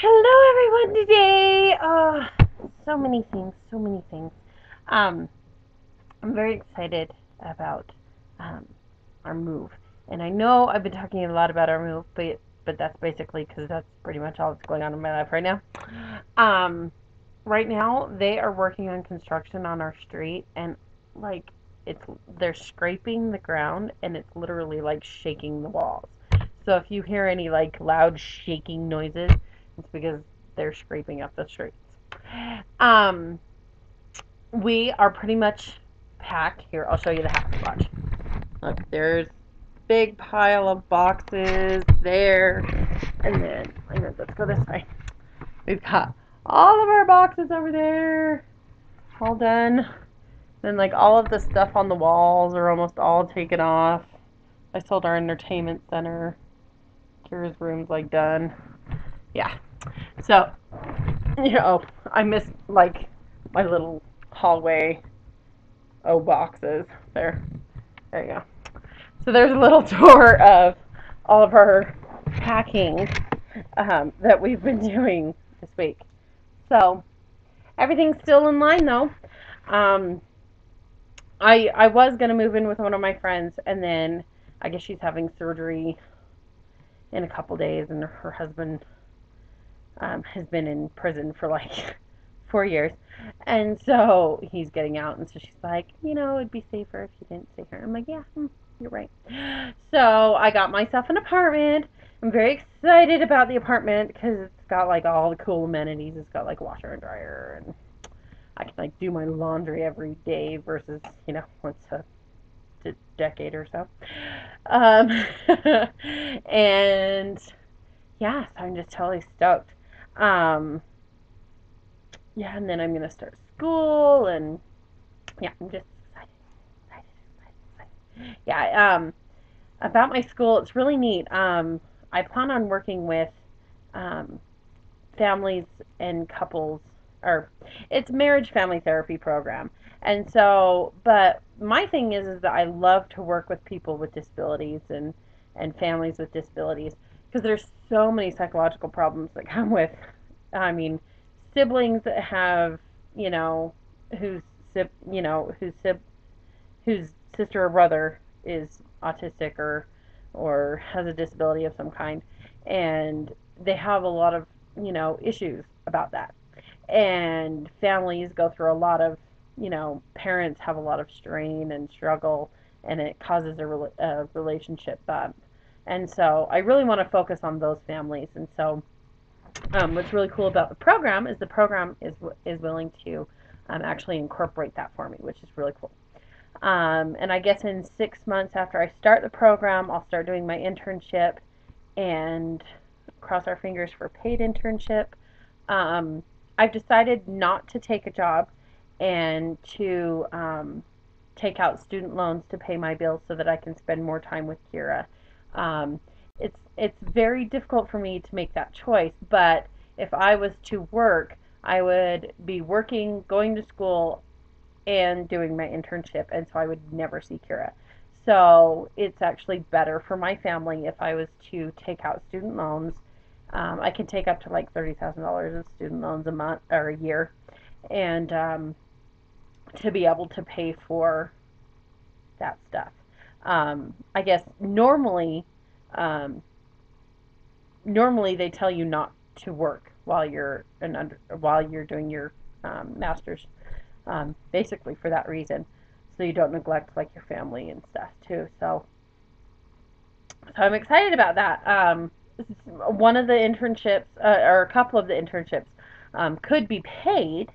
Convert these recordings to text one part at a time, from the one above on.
Hello everyone today. So many things, so many things. Um, I'm very excited about um, our move. And I know I've been talking a lot about our move, but that's basically because that's pretty much all that's going on in my life right now. Um, right now they are working on construction on our street, and like it's they're scraping the ground, and it's literally like shaking the walls. So if you hear any like loud shaking noises, it's because they're scraping up the streets. Um, we are pretty much packed. Here, I'll show you the house. Watch. Look, there's big pile of boxes there, and then let's go this way. We've got all of our boxes over there, all done. Then like all of the stuff on the walls are almost all taken off. I sold our entertainment center. Kira's room's like done. Yeah. So, I miss like my little hallway boxes. There you go. So there's a little tour of all of our packing that we've been doing this week. So everything's still in line though. Um, I was gonna move in with one of my friends, and then I guess she's having surgery in a couple days, and her husband has been in prison for like 4 years, and so he's getting out, and so she's like, it'd be safer if you didn't stay here. I'm like, yeah, you're right. So I got myself an apartment. I'm very excited about the apartment because it's got like all the cool amenities. It's got like washer and dryer, and I can like do my laundry every day versus once a decade or so. Um, and yeah, so I'm just totally stoked. Um, yeah, and then I'm gonna start school, and yeah, I'm just excited, excited. Yeah, about my school, it's really neat. I plan on working with um, families and couples, or it's marriage family therapy program. And so, but my thing is that I love to work with people with disabilities and families with disabilities because there's so many psychological problems that come with, I mean, siblings that have, you know, whose whose sister or brother is autistic or has a disability of some kind, and they have a lot of issues about that, and families go through a lot of parents have a lot of strain and struggle, and it causes a relationship bump. And so I really want to focus on those families. And so what's really cool about the program is the program is willing to actually incorporate that for me, which is really cool. And I guess in 6 months after I start the program, I'll start doing my internship and cross our fingers for paid internship. I've decided not to take a job and to take out student loans to pay my bills so that I can spend more time with Kira. Um, it's very difficult for me to make that choice, but if I was to work, I would be working, going to school, and doing my internship, and so I would never see Kira. So it's actually better for my family if I was to take out student loans. I can take up to like $30,000 in student loans a month or a year, and to be able to pay for that stuff. I guess um, normally they tell you not to work while you're doing your master's, basically for that reason, so you don't neglect like your family and stuff too. So I'm excited about that. One of the internships, or a couple of the internships, could be paid,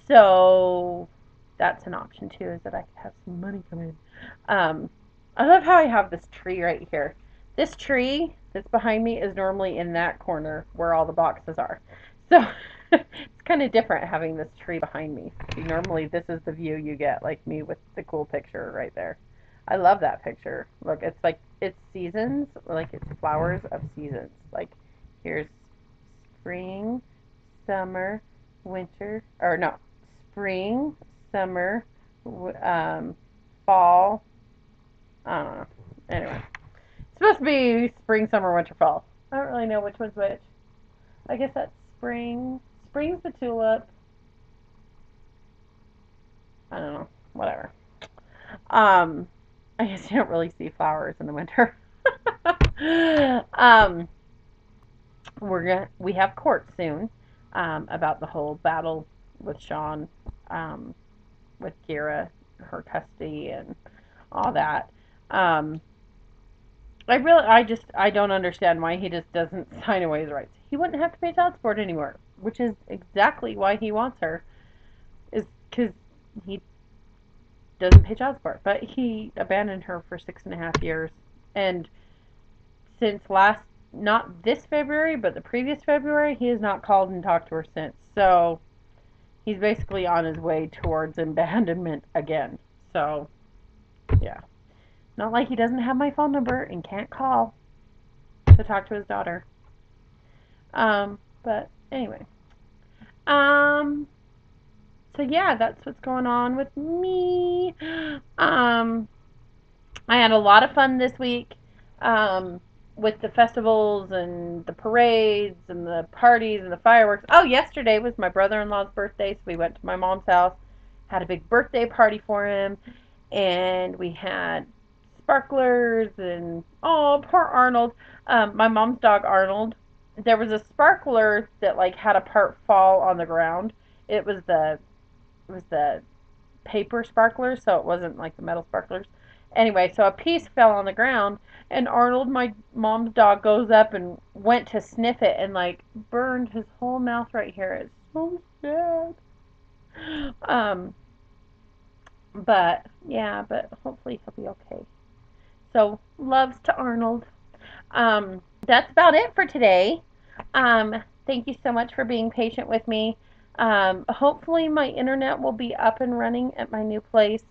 so that's an option too. Is that I could have some money come in. Um, I love how I have this tree right here. This tree that's behind me is normally in that corner where all the boxes are. So it's kind of different having this tree behind me. Normally, this is the view you get, like me with the cool picture right there. I love that picture. Look, it's like it's seasons, like it's flowers of seasons. Like here's spring, summer, winter, or no, spring, summer, fall. I don't know. Anyway, it's supposed to be spring, summer, winter, fall. I don't really know which one's which. I guess that's spring. Spring's the tulip. I don't know. Whatever. I guess you don't really see flowers in the winter. um, we have court soon. About the whole battle with Sean, um, with Kira, her custody and all that. Um, I don't understand why he just doesn't sign away his rights. He wouldn't have to pay child support anymore, which is exactly why he wants her, is because he doesn't pay child support. But he abandoned her for 6.5 years, and since not this February, but the previous February, he has not called and talked to her since. So he's basically on his way towards abandonment again. So yeah, not like he doesn't have my phone number and can't call to talk to his daughter. But anyway. Um, so yeah, that's what's going on with me. Um, I had a lot of fun this week. With the festivals and the parades and the parties and the fireworks. Oh, yesterday was my brother-in-law's birthday, so we went to my mom's house, had a big birthday party for him, and we had sparklers and oh, poor Arnold. My mom's dog Arnold. There was a sparkler that like had a part fall on the ground. It was the paper sparklers, so it wasn't like the metal sparklers. Anyway, so a piece fell on the ground, and Arnold, my mom's dog, goes up and went to sniff it and like burned his whole mouth right here. It's so sad. Um, but yeah, but hopefully he'll be okay. So loves to Arnold. That's about it for today. Thank you so much for being patient with me. Hopefully my internet will be up and running at my new place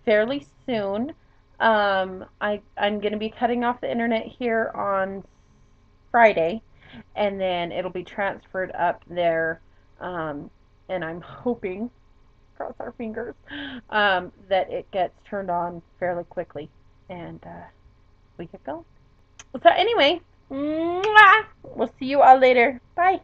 fairly soon. I'm going to be cutting off the internet here on Friday, and then it'll be transferred up there. And I'm hoping, cross our fingers, that it gets turned on fairly quickly, and we get going. So anyway, we'll see you all later. Bye.